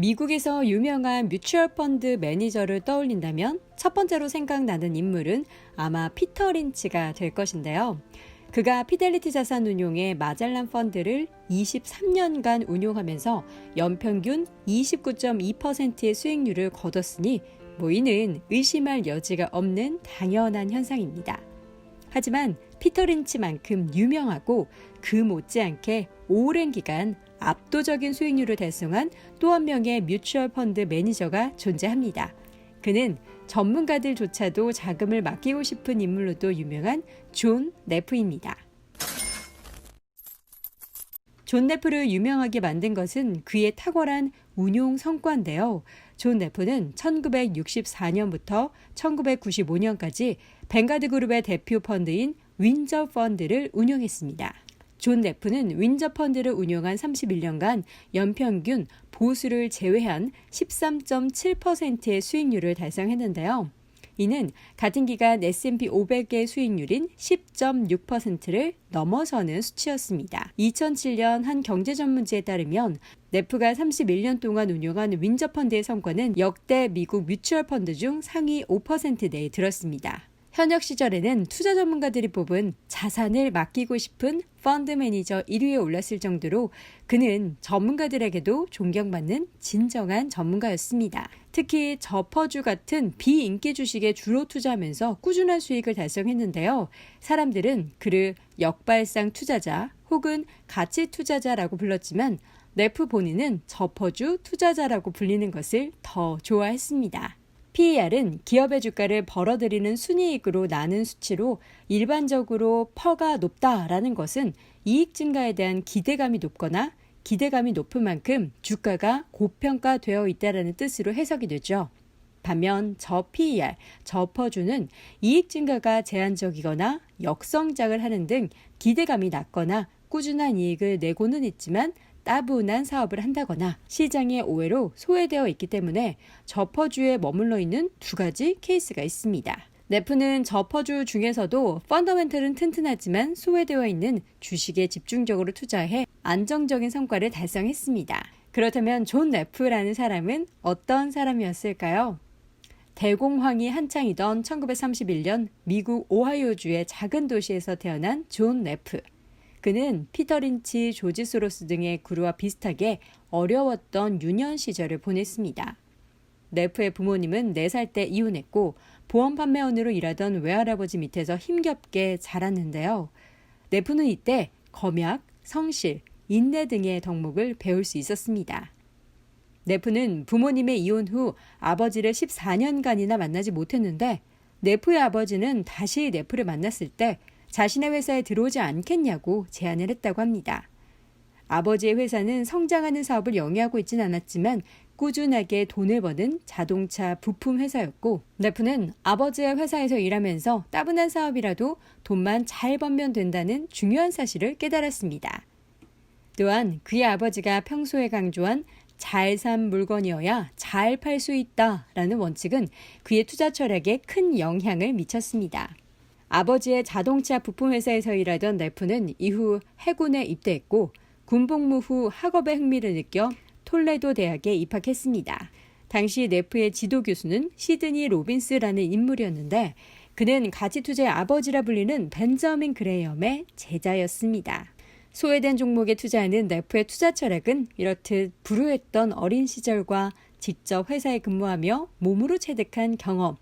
미국에서 유명한 뮤추얼 펀드 매니저를 떠올린다면 첫 번째로 생각나는 인물은 아마 피터 린치가 될 것인데요. 그가 피델리티 자산운용의 마젤란 펀드를 23년간 운용하면서 연평균 29.2%의 수익률을 거뒀으니 이는 의심할 여지가 없는 당연한 현상입니다. 하지만 피터 린치만큼 유명하고 그 못지않게 오랜 기간 압도적인 수익률을 달성한 또 한 명의 뮤추얼 펀드 매니저가 존재합니다. 그는 전문가들조차도 자금을 맡기고 싶은 인물로도 유명한 존 네프입니다. 존 네프를 유명하게 만든 것은 그의 탁월한 운용 성과인데요. 존 네프는 1964년부터 1995년까지 뱅가드 그룹의 대표 펀드인 윈저 펀드를 운용했습니다. 존 네프는 윈저 펀드를 운용한 31년간 연평균 보수를 제외한 13.7%의 수익률을 달성했는데요. 이는 같은 기간 S&P 500의 수익률인 10.6%를 넘어서는 수치였습니다. 2007년 한 경제전문지에 따르면 네프가 31년 동안 운용한 윈저 펀드의 성과는 역대 미국 뮤추얼 펀드 중 상위 5% 내에 들었습니다. 현역 시절에는 투자 전문가들이 뽑은 자산을 맡기고 싶은 펀드 매니저 1위에 올랐을 정도로 그는 전문가들에게도 존경받는 진정한 전문가였습니다. 특히 저퍼주 같은 비인기 주식에 주로 투자하면서 꾸준한 수익을 달성했는데요. 사람들은 그를 역발상 투자자 혹은 가치 투자자라고 불렀지만 네프 본인은 저퍼주 투자자라고 불리는 것을 더 좋아했습니다. PER은 기업의 주가를 벌어들이는 순이익으로 나눈 수치로 일반적으로 퍼가 높다라는 것은 이익 증가에 대한 기대감이 높거나 기대감이 높은 만큼 주가가 고평가되어 있다는 뜻으로 해석이 되죠. 반면 저 PER, 저퍼주는 이익 증가가 제한적이거나 역성장을 하는 등 기대감이 낮거나 꾸준한 이익을 내고는 있지만 따분한 사업을 한다거나 시장의 오해로 소외되어 있기 때문에 저퍼주에 머물러 있는 두 가지 케이스가 있습니다. 네프는 저퍼주 중에서도 펀더멘털은 튼튼하지만 소외되어 있는 주식에 집중적으로 투자해 안정적인 성과를 달성했습니다. 그렇다면 존 네프라는 사람은 어떤 사람이었을까요? 대공황이 한창이던 1931년 미국 오하이오주의 작은 도시에서 태어난 존 네프. 그는 피터 린치, 조지 소로스 등의 그루와 비슷하게 어려웠던 유년 시절을 보냈습니다. 네프의 부모님은 4살 때 이혼했고 보험 판매원으로 일하던 외할아버지 밑에서 힘겹게 자랐는데요. 네프는 이때 검약, 성실, 인내 등의 덕목을 배울 수 있었습니다. 네프는 부모님의 이혼 후 아버지를 14년간이나 만나지 못했는데 네프의 아버지는 다시 네프를 만났을 때 자신의 회사에 들어오지 않겠냐고 제안을 했다고 합니다. 아버지의 회사는 성장하는 사업을 영위하고 있진 않았지만 꾸준하게 돈을 버는 자동차 부품 회사였고 네프는 아버지의 회사에서 일하면서 따분한 사업이라도 돈만 잘 벌면 된다는 중요한 사실을 깨달았습니다. 또한 그의 아버지가 평소에 강조한 잘 산 물건이어야 잘 팔 수 있다라는 원칙은 그의 투자 철학에 큰 영향을 미쳤습니다. 아버지의 자동차 부품 회사에서 일하던 네프는 이후 해군에 입대했고 군복무 후 학업에 흥미를 느껴 톨레도 대학에 입학했습니다. 당시 네프의 지도 교수는 시드니 로빈스라는 인물이었는데 그는 가치투자의 아버지라 불리는 벤저민 그레이엄의 제자였습니다. 소외된 종목에 투자하는 네프의 투자 철학은 이렇듯 불우했던 어린 시절과 직접 회사에 근무하며 몸으로 체득한 경험,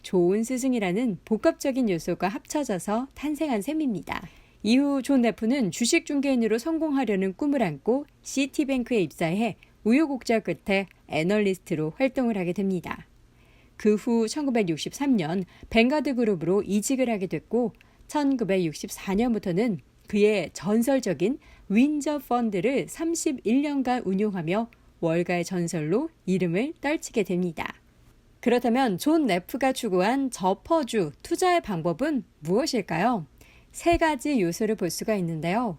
좋은 스승이라는 복합적인 요소가 합쳐져서 탄생한 셈입니다. 이후 존 네프는 주식 중개인으로 성공하려는 꿈을 안고 시티뱅크에 입사해 우여곡절 끝에 애널리스트로 활동을 하게 됩니다. 그 후 1963년 뱅가드 그룹으로 이직을 하게 됐고 1964년부터는 그의 전설적인 윈저 펀드를 31년간 운용하며 월가의 전설로 이름을 떨치게 됩니다. 그렇다면 존 네프가 추구한 저퍼주 투자의 방법은 무엇일까요? 3가지 요소를 볼 수가 있는데요.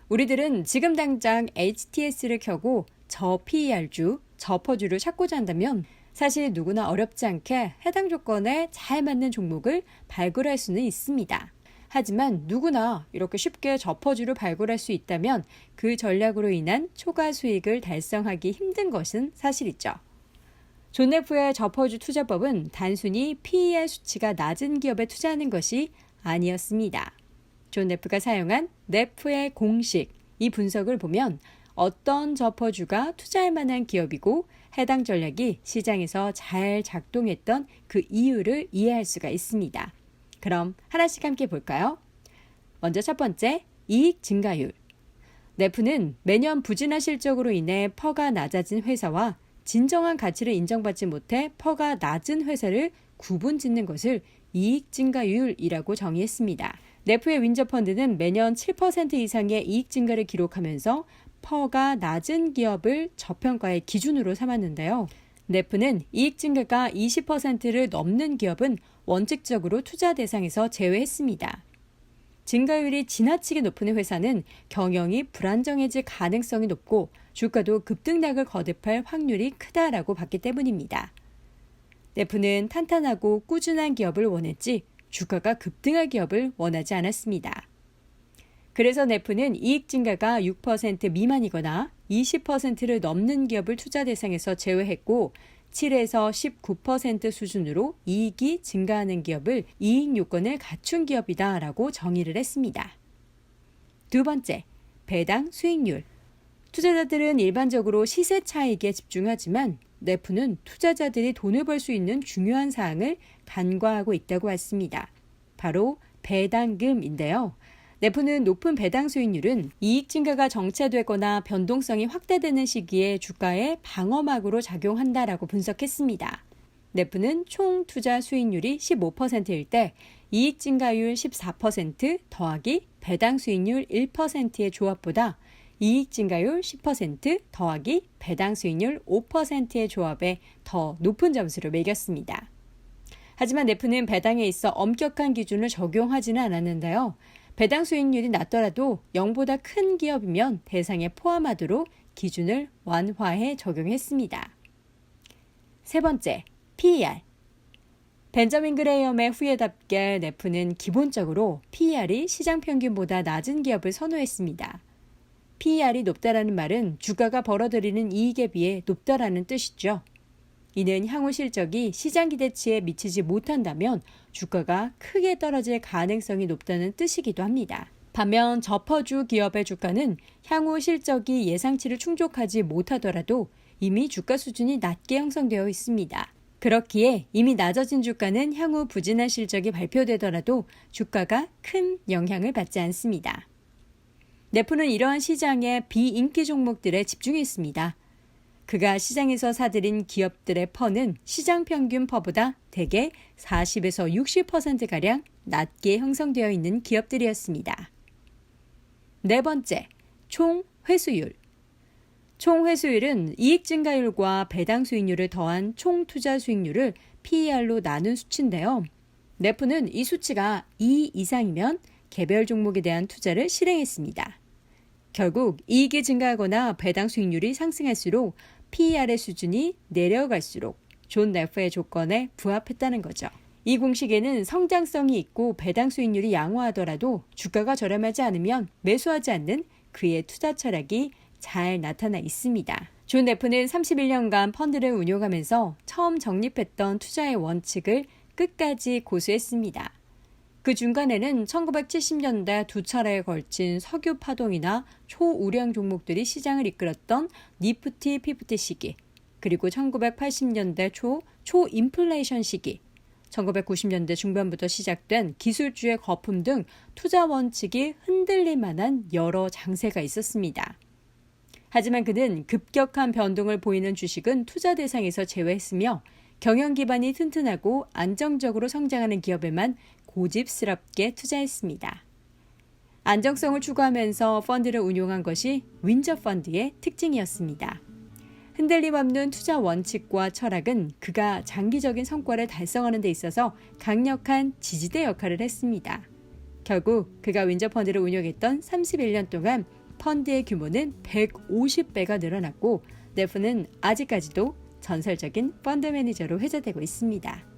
우리들은 지금 당장 HTS를 켜고 저 PER주, 저퍼주를 찾고자 한다면 사실 누구나 어렵지 않게 해당 조건에 잘 맞는 종목을 발굴할 수는 있습니다. 하지만 누구나 이렇게 쉽게 저퍼주를 발굴할 수 있다면 그 전략으로 인한 초과 수익을 달성하기 힘든 것은 사실이죠. 존 네프의 저퍼주 투자법은 단순히 PER 수치가 낮은 기업에 투자하는 것이 아니었습니다. 존 네프가 사용한 네프의 공식, 이 분석을 보면 어떤 저퍼주가 투자할 만한 기업이고 해당 전략이 시장에서 잘 작동했던 그 이유를 이해할 수가 있습니다. 그럼 하나씩 함께 볼까요? 먼저 첫 번째, 이익 증가율. 네프는 매년 부진한 실적으로 인해 퍼가 낮아진 회사와 진정한 가치를 인정받지 못해 퍼가 낮은 회사를 구분짓는 것을 이익 증가율이라고 정의했습니다. 네프의 윈저펀드는 매년 7% 이상의 이익 증가를 기록하면서 퍼가 낮은 기업을 저평가의 기준으로 삼았는데요. 네프는 이익 증가가 20%를 넘는 기업은 원칙적으로 투자 대상에서 제외했습니다. 증가율이 지나치게 높은 회사는 경영이 불안정해질 가능성이 높고 주가도 급등락을 거듭할 확률이 크다라고 봤기 때문입니다. 네프는 탄탄하고 꾸준한 기업을 원했지 주가가 급등할 기업을 원하지 않았습니다. 그래서 네프는 이익 증가가 6% 미만이거나 20%를 넘는 기업을 투자 대상에서 제외했고 7에서 19% 수준으로 이익이 증가하는 기업을 이익 요건을 갖춘 기업이다라고 정의를 했습니다. 두 번째, 배당 수익률. 투자자들은 일반적으로 시세 차익에 집중하지만 네프는 투자자들이 돈을 벌 수 있는 중요한 사항을 간과하고 있다고 했습니다. 바로 배당금인데요. 네프는 높은 배당 수익률은 이익 증가가 정체되거나 변동성이 확대되는 시기에 주가에 방어막으로 작용한다라고 분석했습니다. 네프는 총 투자 수익률이 15%일 때 이익 증가율 14% 더하기 배당 수익률 1%의 조합보다 이익 증가율 10% 더하기 배당 수익률 5%의 조합에 더 높은 점수를 매겼습니다. 하지만 네프는 배당에 있어 엄격한 기준을 적용하지는 않았는데요. 배당 수익률이 낮더라도 0보다 큰 기업이면 대상에 포함하도록 기준을 완화해 적용했습니다. 세 번째, PER. 벤저민 그레이엄의 후예답게 네프는 기본적으로 PER이 시장 평균보다 낮은 기업을 선호했습니다. PER이 높다라는 말은 주가가 벌어들이는 이익에 비해 높다라는 뜻이죠. 이는 향후 실적이 시장 기대치에 미치지 못한다면 주가가 크게 떨어질 가능성이 높다는 뜻이기도 합니다. 반면 저퍼주 기업의 주가는 향후 실적이 예상치를 충족하지 못하더라도 이미 주가 수준이 낮게 형성되어 있습니다. 그렇기에 이미 낮아진 주가는 향후 부진한 실적이 발표되더라도 주가가 큰 영향을 받지 않습니다. 네프는 이러한 시장의 비인기 종목들에 집중했습니다. 그가 시장에서 사들인 기업들의 퍼는 시장 평균 퍼보다 대개 40에서 60%가량 낮게 형성되어 있는 기업들이었습니다. 네 번째, 총 회수율. 총 회수율은 이익 증가율과 배당 수익률을 더한 총 투자 수익률을 PER로 나눈 수치인데요. 네프는 이 수치가 2 이상이면 개별 종목에 대한 투자를 실행했습니다. 결국 이익이 증가하거나 배당 수익률이 상승할수록 PER의 수준이 내려갈수록 존 네프의 조건에 부합했다는 거죠. 이 공식에는 성장성이 있고 배당 수익률이 양호하더라도 주가가 저렴하지 않으면 매수하지 않는 그의 투자 철학이 잘 나타나 있습니다. 존 네프는 31년간 펀드를 운용하면서 처음 정립했던 투자의 원칙을 끝까지 고수했습니다. 그 중간에는 1970년대 두 차례에 걸친 석유 파동이나 초우량 종목들이 시장을 이끌었던 니프티 피프티 시기, 그리고 1980년대 초인플레이션 시기, 1990년대 중반부터 시작된 기술주의 거품 등 투자 원칙이 흔들릴 만한 여러 장세가 있었습니다. 하지만 그는 급격한 변동을 보이는 주식은 투자 대상에서 제외했으며 경영 기반이 튼튼하고 안정적으로 성장하는 기업에만 고집스럽게 투자했습니다. 안정성을 추구하면서 펀드를 운용한 것이 윈저 펀드의 특징이었습니다. 흔들림 없는 투자 원칙과 철학은 그가 장기적인 성과를 달성하는 데 있어서 강력한 지지대 역할을 했습니다. 결국 그가 윈저 펀드를 운용했던 31년 동안 펀드의 규모는 150배가 늘어났고 네프는 아직까지도 전설적인 펀드 매니저로 회자되고 있습니다.